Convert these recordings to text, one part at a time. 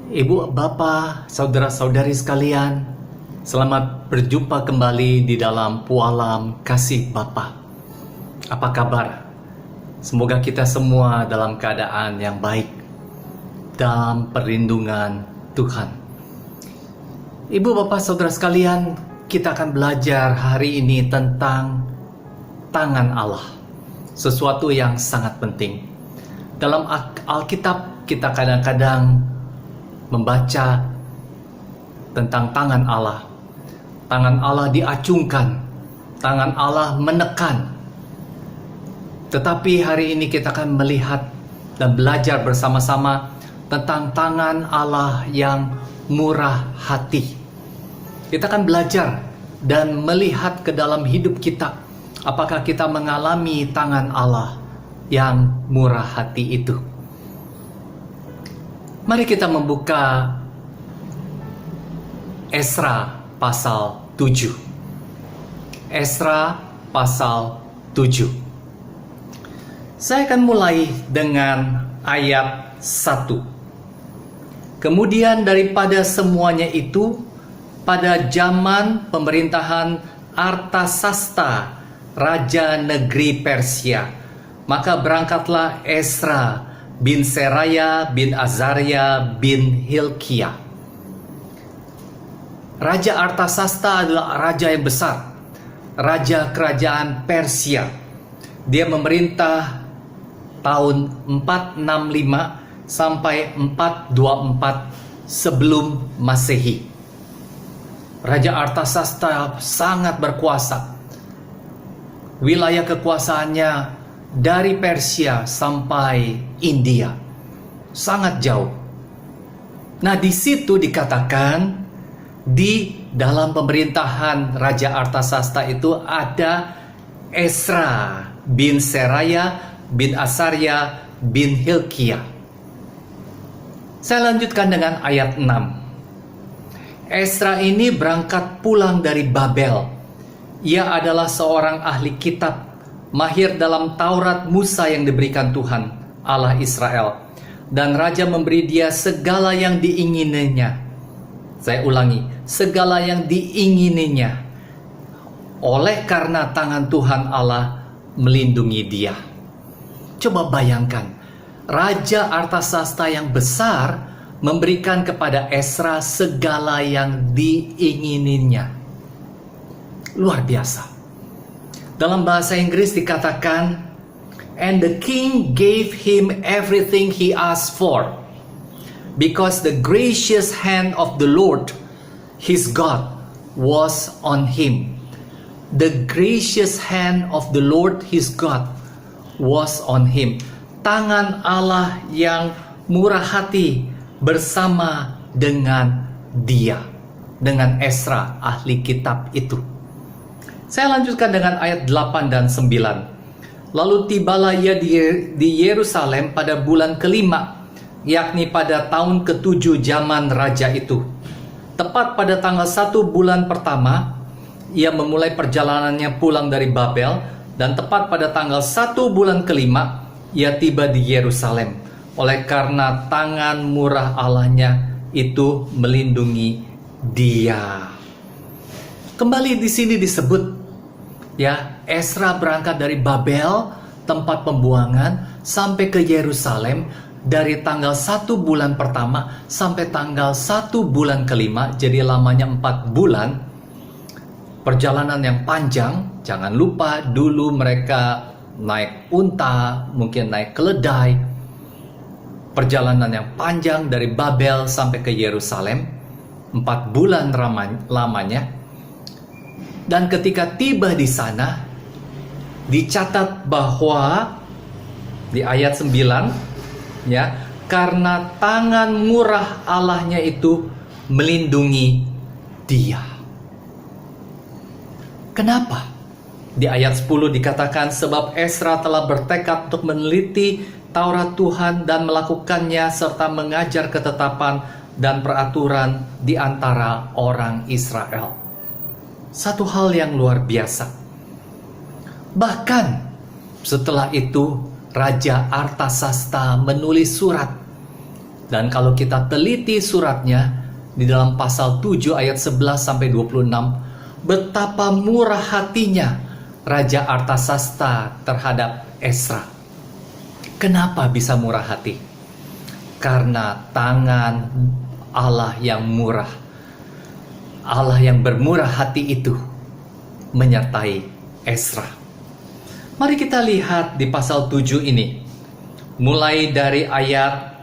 Ibu, Bapak, saudara-saudari sekalian, selamat berjumpa kembali di dalam pualam kasih Bapa. Apa kabar? Semoga kita semua dalam keadaan yang baik, dalam perlindungan Tuhan. Ibu, Bapak, saudara sekalian, kita akan belajar hari ini tentang tangan Allah. Sesuatu yang sangat penting. Dalam Alkitab kita kadang-kadang membaca tentang tangan Allah. Tangan Allah diacungkan, tangan Allah menekan. Tetapi hari ini kita akan melihat dan belajar bersama-sama tentang tangan Allah yang murah hati. Kita akan belajar dan melihat ke dalam hidup kita, apakah kita mengalami tangan Allah yang murah hati itu. Mari kita membuka Esra pasal 7. Esra pasal 7. Saya akan mulai dengan ayat 1. Kemudian daripada semuanya itu, pada zaman pemerintahan Artasasta, raja negeri Persia, maka berangkatlah Esra bin Seraya bin Azaria bin Hilkiah. Raja Artasasta adalah raja yang besar, raja kerajaan Persia. Dia memerintah tahun 465 sampai 424 sebelum Masehi. Raja Artasasta sangat berkuasa. Wilayah kekuasaannya dari Persia sampai India, sangat jauh. Nah, di situ dikatakan di dalam pemerintahan Raja Artasasta itu ada Esra bin Seraya bin Azaria bin Hilkiah. Saya lanjutkan dengan ayat 6. Esra ini berangkat pulang dari Babel. Ia adalah seorang ahli kitab, mahir dalam Taurat Musa yang diberikan Tuhan Allah Israel, dan raja memberi dia segala yang diingininya. Saya ulangi, segala yang diingininya, oleh karena tangan Tuhan Allah melindungi dia. Coba bayangkan, Raja Artasasta yang besar memberikan kepada Esra segala yang diingininya. Luar biasa. Dalam bahasa Inggris dikatakan, and the king gave him everything he asked for, because the gracious hand of the Lord, his God, was on him. The gracious hand of the Lord, his God, was on him. Tangan Allah yang murah hati bersama dengan dia, dengan Esra, ahli kitab itu. Saya lanjutkan dengan ayat 8 dan 9. Lalu tibalah ia di Yerusalem pada bulan kelima, yakni pada tahun ke-7 zaman raja itu. Tepat pada tanggal 1 bulan pertama, ia memulai perjalanannya pulang dari Babel, dan tepat pada tanggal 1 bulan kelima, ia tiba di Yerusalem. Oleh karena tangan murah Allahnya itu melindungi dia. Kembali di sini disebut, ya, Esra berangkat dari Babel, tempat pembuangan, sampai ke Yerusalem dari tanggal 1 bulan pertama sampai tanggal 1 bulan kelima. Jadi lamanya 4 bulan. Perjalanan yang panjang. Jangan lupa dulu mereka naik unta, mungkin naik keledai. Perjalanan yang panjang dari Babel sampai ke Yerusalem, 4 bulan lamanya. Dan ketika tiba di sana, dicatat bahwa di ayat 9, ya, karena tangan murah Allahnya itu melindungi dia. Kenapa? Di ayat 10 dikatakan, sebab Esra telah bertekad untuk meneliti Taurat Tuhan dan melakukannya serta mengajar ketetapan dan peraturan di antara orang Israel. Satu hal yang luar biasa. Bahkan setelah itu Raja Artasasta menulis surat Dan kalau kita teliti suratnya di dalam pasal 7 ayat 11 sampai 26, betapa murah hatinya Raja Artasasta terhadap Ezra. Kenapa bisa murah hati? Karena tangan Allah yang murah, Allah yang bermurah hati itu menyertai Ezra. Mari kita lihat di pasal 7 ini. Mulai dari ayat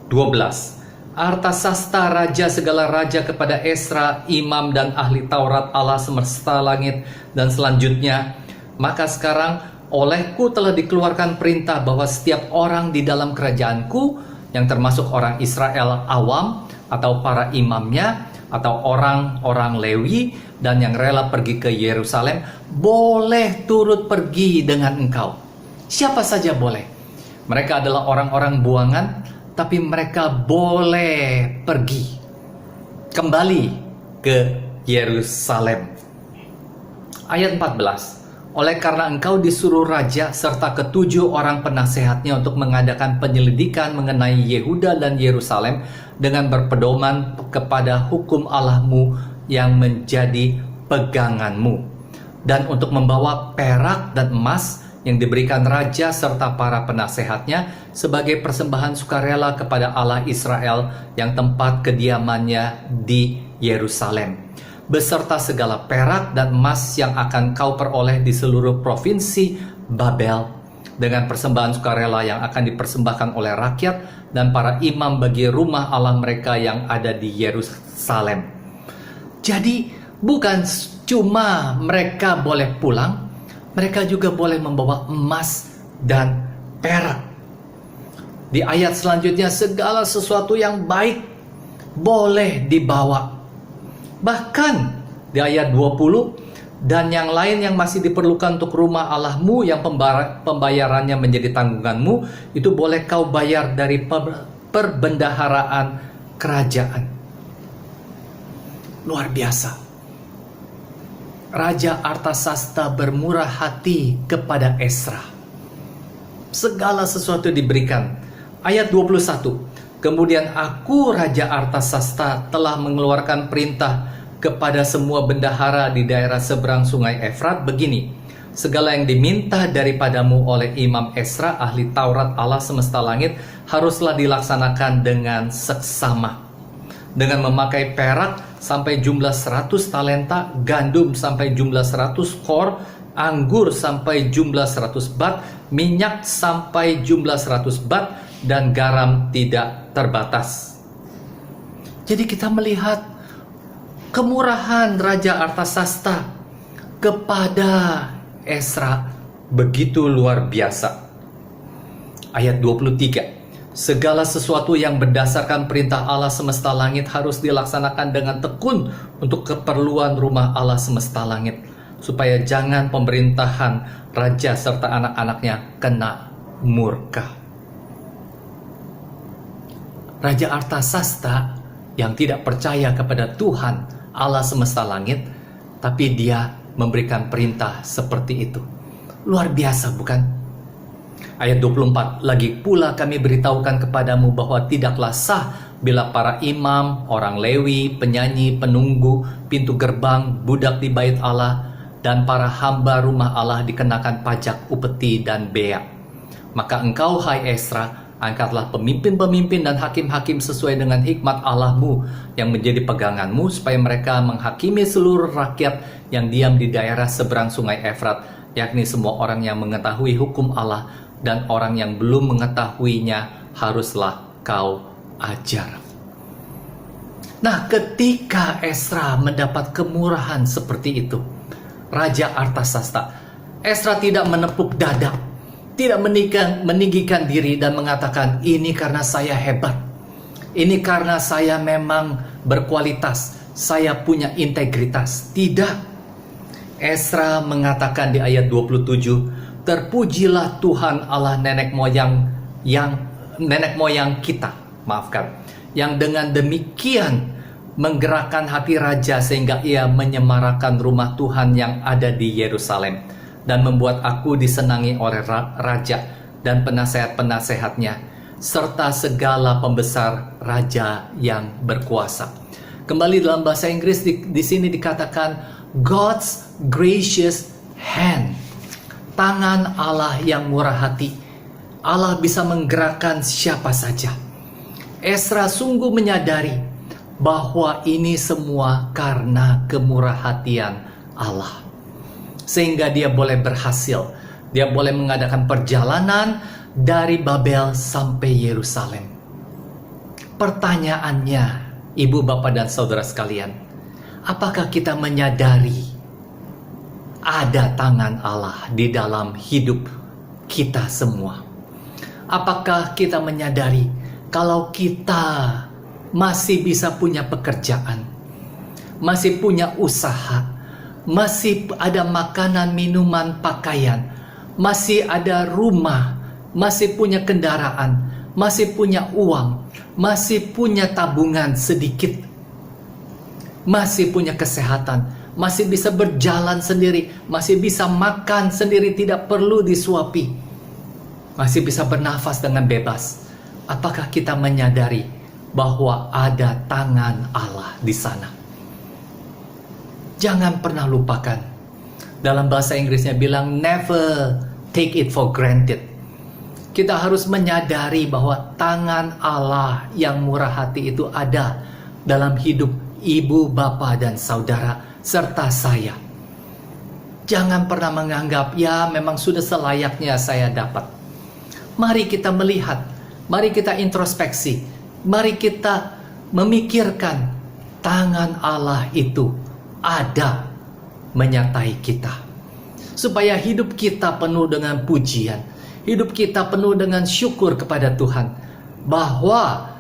12. Artasasta raja segala raja kepada Ezra, imam dan ahli Taurat Allah semesta langit, dan selanjutnya, maka sekarang olehku telah dikeluarkan perintah bahwa setiap orang di dalam kerajaanku, yang termasuk orang Israel awam atau para imamnya atau orang-orang Lewi dan yang rela pergi ke Yerusalem, boleh turut pergi dengan engkau. Siapa saja boleh. Mereka adalah orang-orang buangan, tapi mereka boleh pergi kembali ke Yerusalem. Ayat 14. Oleh karena engkau disuruh raja serta ketujuh orang penasehatnya untuk mengadakan penyelidikan mengenai Yehuda dan Yerusalem dengan berpedoman kepada hukum Allahmu yang menjadi peganganmu, dan untuk membawa perak dan emas yang diberikan raja serta para penasehatnya sebagai persembahan sukarela kepada Allah Israel yang tempat kediamannya di Yerusalem, beserta segala perak dan emas yang akan kau peroleh di seluruh provinsi Babel, dengan persembahan sukarela yang akan dipersembahkan oleh rakyat dan para imam bagi rumah Allah mereka yang ada di Yerusalem. Jadi bukan cuma mereka boleh pulang, mereka juga boleh membawa emas dan perak. Di ayat selanjutnya, segala sesuatu yang baik boleh dibawa. Bahkan di ayat 20, dan yang lain yang masih diperlukan untuk rumah Allahmu yang pembayarannya menjadi tanggunganmu, itu boleh kau bayar dari perbendaharaan kerajaan. Luar biasa. Raja Artasasta bermurah hati kepada Ezra. Segala sesuatu diberikan. Ayat 21. Kemudian aku, Raja Artasasta, telah mengeluarkan perintah kepada semua bendahara di daerah seberang sungai Efrat begini. Segala yang diminta daripadamu oleh Imam Ezra, ahli Taurat Allah semesta langit, haruslah dilaksanakan dengan seksama. Dengan memakai perak sampai jumlah 100 talenta, gandum sampai jumlah 100 kor, anggur sampai jumlah 100 bat, minyak sampai jumlah 100 bat, dan garam tidak terbatas. Jadi kita melihat kemurahan Raja Artasasta kepada Ezra begitu luar biasa. Ayat 23. Segala sesuatu yang berdasarkan perintah Allah semesta langit harus dilaksanakan dengan tekun untuk keperluan rumah Allah semesta langit, supaya jangan pemerintahan raja serta anak-anaknya kena murka. Raja Artasasta yang tidak percaya kepada Tuhan Allah semesta langit, tapi dia memberikan perintah seperti itu. Luar biasa, bukan? Ayat 24, lagi pula kami beritahukan kepadamu bahwa tidaklah sah bila para imam, orang Lewi, penyanyi, penunggu, pintu gerbang, budak di bait Allah, dan para hamba rumah Allah dikenakan pajak upeti dan bea. Maka engkau, hai Ezra, angkatlah pemimpin-pemimpin dan hakim-hakim sesuai dengan hikmat Allahmu yang menjadi peganganmu, supaya mereka menghakimi seluruh rakyat yang diam di daerah seberang sungai Efrat, yakni semua orang yang mengetahui hukum Allah, dan orang yang belum mengetahuinya haruslah kau ajar. Nah, ketika Ezra mendapat kemurahan seperti itu, Raja Artasasta, Ezra tidak menepuk dada, tidak meninggikan diri dan mengatakan, ini karena saya hebat, ini karena saya memang berkualitas, saya punya integritas. Tidak. Ezra mengatakan di ayat 27, terpujilah Tuhan Allah nenek moyang kita, yang dengan demikian menggerakkan hati raja sehingga ia menyemarakan rumah Tuhan yang ada di Yerusalem, dan membuat aku disenangi oleh raja dan penasehat-penasehatnya, serta segala pembesar raja yang berkuasa. Kembali dalam bahasa Inggris di sini dikatakan God's gracious hand. Tangan Allah yang murah hati. Allah bisa menggerakkan siapa saja. Ezra sungguh menyadari bahwa ini semua karena kemurahhatian Allah. Sehingga dia boleh berhasil. Dia boleh mengadakan perjalanan dari Babel sampai Yerusalem. Pertanyaannya, ibu, bapak, dan saudara sekalian, apakah kita menyadari ada tangan Allah di dalam hidup kita semua? Apakah kita menyadari kalau kita masih bisa punya pekerjaan, masih punya usaha, masih ada makanan, minuman, pakaian, masih ada rumah, masih punya kendaraan, masih punya uang, masih punya tabungan sedikit, masih punya kesehatan, masih bisa berjalan sendiri, masih bisa makan sendiri, tidak perlu disuapi, masih bisa bernafas dengan bebas. Apakah kita menyadari bahwa ada tangan Allah di sana? Jangan pernah lupakan. Dalam bahasa Inggrisnya bilang never take it for granted. Kita harus menyadari bahwa tangan Allah yang murah hati itu ada dalam hidup ibu, bapak, dan saudara, serta saya. Jangan pernah menganggap, ya memang sudah selayaknya saya dapat. Mari kita melihat, mari kita introspeksi, mari kita memikirkan tangan Allah itu ada menyertai kita. Supaya hidup kita penuh dengan pujian, hidup kita penuh dengan syukur kepada Tuhan. Bahwa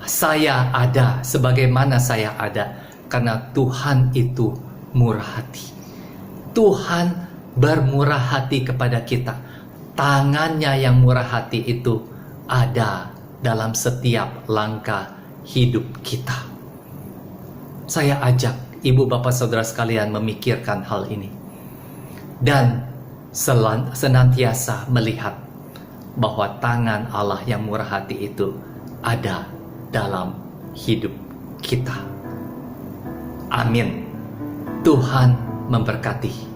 saya ada sebagaimana saya ada, karena Tuhan itu murah hati. Tuhan bermurah hati kepada kita. Tangannya yang murah hati itu ada dalam setiap langkah hidup kita. Saya ajak ibu, bapak, saudara sekalian memikirkan hal ini. Dan senantiasa melihat bahwa tangan Allah yang murah hati itu ada dalam hidup kita. Amin. Tuhan memberkati.